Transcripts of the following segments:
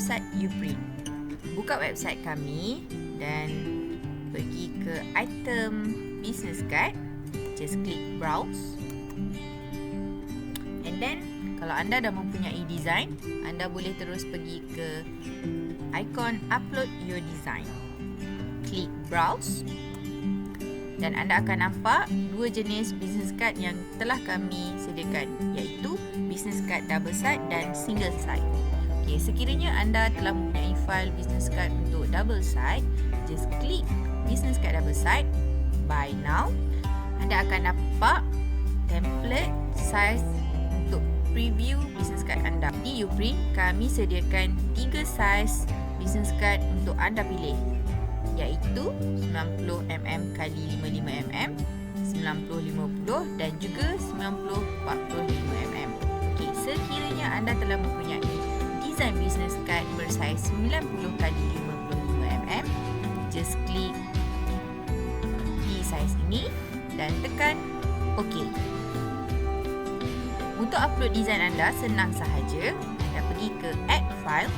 website Uprint. Buka website kami dan pergi ke item business card. Just click browse. And then kalau anda dah mempunyai design, anda boleh terus pergi ke ikon upload your design. Klik browse. Dan anda akan nampak dua jenis business card yang telah kami sediakan, iaitu business card double side dan single side. Okay, sekiranya anda telah mempunyai file business card untuk double side, just klik business card double side, buy now. Anda akan dapat template size untuk preview business card anda. Di Uprint, kami sediakan 3 size business card untuk anda pilih, iaitu 90mm x 55mm, 9050 dan juga 9045mm. Okey, sekiranya anda telah mempunyai design business card bersaiz 90 x 55mm, just klik di saiz ini dan tekan OK. Untuk upload design anda senang sahaja. Anda pergi ke Add File,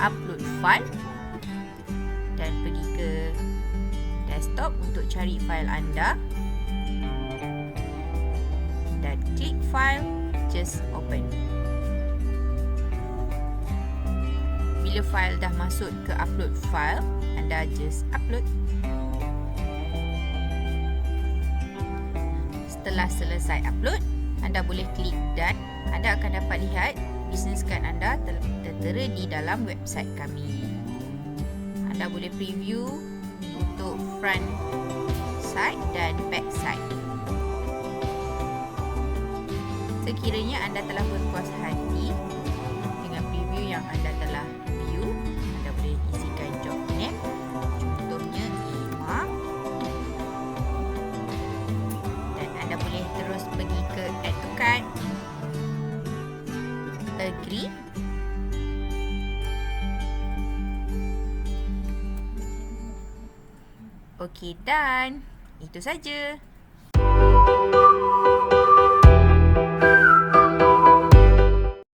Upload File dan pergi ke desktop untuk cari file anda dan klik file, just open. Bila file dah masuk ke upload file, anda just upload. Setelah selesai upload, anda boleh klik done. Anda akan dapat lihat business card anda tertera di dalam website kami. Anda boleh preview untuk front side dan back side. Sekiranya anda telah berpuas hati dengan preview yang anda telah view, anda boleh isikan job name, contohnya Ima, dan anda boleh terus pergi ke add to cart, agree. Okey, done. Itu saja.